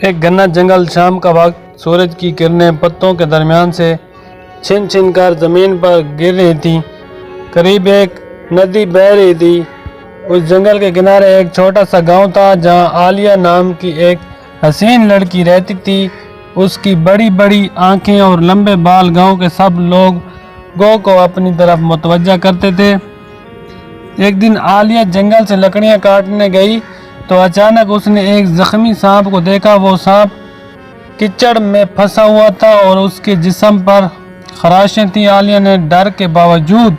ایک گھنا جنگل، شام کا وقت، سورج کی کرنیں پتوں کے درمیان سے چھن چھن کر زمین پر گر رہی تھیں۔ قریب ایک ندی بہہ رہی تھی۔ اس جنگل کے کنارے ایک چھوٹا سا گاؤں تھا جہاں عالیہ نام کی ایک حسین لڑکی رہتی تھی۔ اس کی بڑی بڑی آنکھیں اور لمبے بال گاؤں کے سب لوگوں کو اپنی طرف متوجہ کرتے تھے۔ ایک دن عالیہ جنگل سے لکڑیاں کاٹنے گئی تو اچانک اس نے ایک زخمی سانپ کو دیکھا۔ وہ سانپ کیچڑ میں پھنسا ہوا تھا اور اس کے جسم پر خراشیں تھیں۔ عالیہ نے ڈر کے باوجود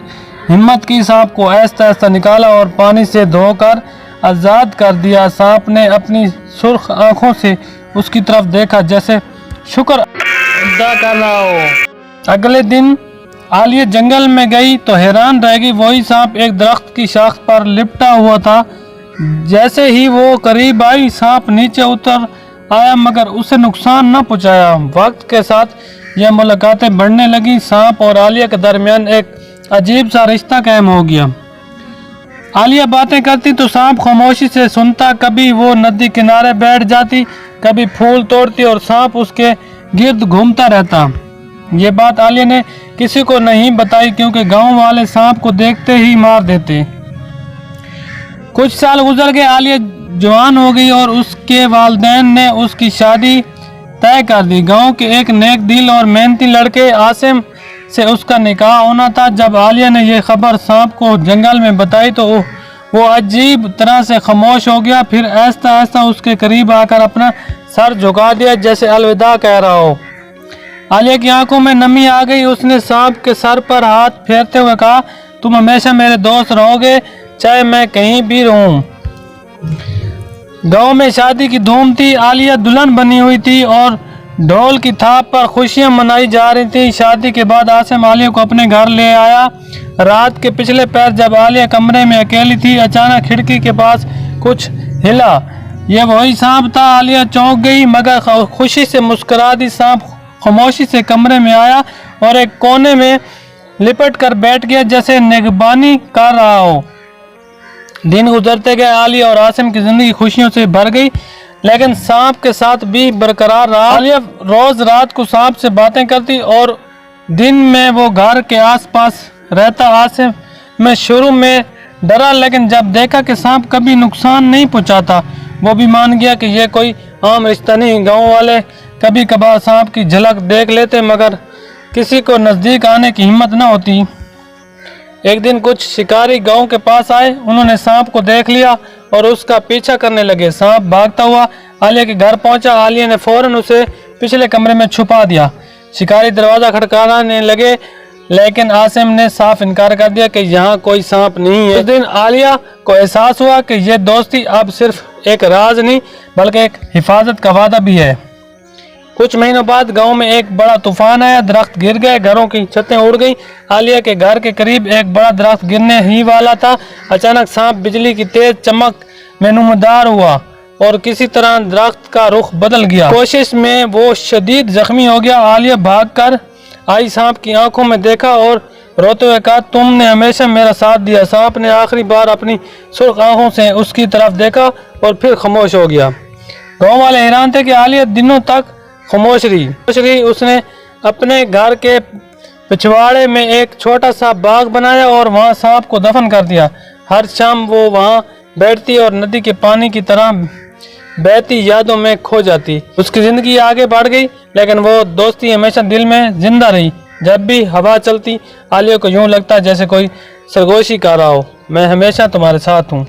ہمت کی، سانپ کو آہستہ آہستہ نکالا اور پانی سے دھو کر آزاد کر دیا۔ سانپ نے اپنی سرخ آنکھوں سے اس کی طرف دیکھا جیسے شکر ادا کر رہا ہو۔ اگلے دن عالیہ جنگل میں گئی تو حیران رہ گئی۔ وہی سانپ ایک درخت کی شاخ پر لپٹا ہوا تھا۔ جیسے ہی وہ قریب آئی، سانپ نیچے اتر آیا مگر اسے نقصان نہ پہنچایا۔ وقت کے ساتھ یہ ملاقاتیں بڑھنے لگیں۔ سانپ اور عالیہ کے درمیان ایک عجیب سا رشتہ قائم ہو گیا۔ عالیہ باتیں کرتی تو سانپ خاموشی سے سنتا۔ کبھی وہ ندی کنارے بیٹھ جاتی، کبھی پھول توڑتی اور سانپ اس کے گرد گھومتا رہتا۔ یہ بات عالیہ نے کسی کو نہیں بتائی کیونکہ گاؤں والے سانپ کو دیکھتے ہی مار دیتے۔ کچھ سال گزر گئے، عالیہ جوان ہو گئی اور اس کے والدین نے اس کی شادی طے کر دی۔ گاؤں کے ایک نیک دل اور محنتی لڑکے عاصم سے اس کا نکاح ہونا تھا۔ جب عالیہ نے یہ خبر سانپ کو جنگل میں بتائی تو وہ عجیب طرح سے خاموش ہو گیا، پھر آہستہ آہستہ اس کے قریب آ کر اپنا سر جھکا دیا جیسے الوداع کہہ رہا ہو۔ عالیہ کی آنکھوں میں نمی آ گئی۔ اس نے سانپ کے سر پر ہاتھ پھیرتے ہوئے کہا، تم ہمیشہ میرے دوست رہو گے چاہے میں کہیں بھی رہوں۔ گاؤں میں شادی کی دھوم تھی۔ عالیہ دلہن بنی ہوئی تھی اور ڈھول کی تھاپ پر خوشیاں منائی جا رہی تھیں۔ شادی کے بعد عاصم عالیہ کو اپنے گھر لے آیا۔ رات کے پچھلے پہر جب عالیہ کمرے میں اکیلی تھی، اچانک کھڑکی کے پاس کچھ ہلا۔ یہ وہی سانپ تھا۔ عالیہ چونک گئی مگر خوشی سے مسکرا دی۔ سانپ خاموشی سے کمرے میں آیا اور ایک کونے میں لپٹ کر بیٹھ گیا جیسے نگہبانی کر رہا ہو۔ دن گزرتے گئے، عالیہ اور عاصم کی زندگی خوشیوں سے بھر گئی لیکن سانپ کے ساتھ بھی برقرار رہا۔ عالیہ روز رات کو سانپ سے باتیں کرتی اور دن میں وہ گھر کے آس پاس رہتا۔ عاصم میں شروع میں ڈرا لیکن جب دیکھا کہ سانپ کبھی نقصان نہیں پہنچاتا، وہ بھی مان گیا کہ یہ کوئی عام رشتہ نہیں۔ گاؤں والے کبھی کبھار سانپ کی جھلک دیکھ لیتے مگر کسی کو نزدیک آنے کی ہمت نہ ہوتی۔ ایک دن کچھ شکاری گاؤں کے پاس آئے۔ انہوں نے سانپ کو دیکھ لیا اور اس کا پیچھا کرنے لگے۔ سانپ بھاگتا ہوا عالیہ کے گھر پہنچا۔ عالیہ نے فوراً اسے پچھلے کمرے میں چھپا دیا۔ شکاری دروازہ کھٹکھٹانے لگے لیکن عاصم نے صاف انکار کر دیا کہ یہاں کوئی سانپ نہیں ہے۔ اس دن عالیہ کو احساس ہوا کہ یہ دوستی اب صرف ایک راز نہیں بلکہ ایک حفاظت کا وعدہ بھی ہے۔ کچھ مہینوں بعد گاؤں میں ایک بڑا طوفان آیا۔ درخت گر گئے، گھروں کی چھتیں اڑ گئیں۔ عالیہ کے گھر کے قریب ایک بڑا درخت گرنے ہی والا تھا۔ اچانک سانپ بجلی کی تیز چمک میں نمودار ہوا اور کسی طرح درخت کا رخ بدل گیا۔ کوشش میں وہ شدید زخمی ہو گیا۔ عالیہ بھاگ کر آئی، سانپ کی آنکھوں میں دیکھا اور روتے ہوئے کہا، تم نے ہمیشہ میرا ساتھ دیا۔ سانپ نے آخری بار اپنی سرخ آنکھوں سے اس کی طرف دیکھا اور پھر خاموش ہو گیا۔ گاؤں والے حیران تھے کہ عالیہ دنوں تک خاموش رہی۔ اس نے اپنے گھر کے پچھواڑے میں ایک چھوٹا سا باغ بنایا اور وہاں سانپ کو دفن کر دیا۔ ہر شام وہ وہاں بیٹھتی اور ندی کے پانی کی طرح بہتی یادوں میں کھو جاتی۔ اس کی زندگی آگے بڑھ گئی لیکن وہ دوستی ہمیشہ دل میں زندہ رہی۔ جب بھی ہوا چلتی، عالیہ کو یوں لگتا جیسے کوئی سرگوشی کر رہا ہو، میں ہمیشہ تمہارے ساتھ ہوں۔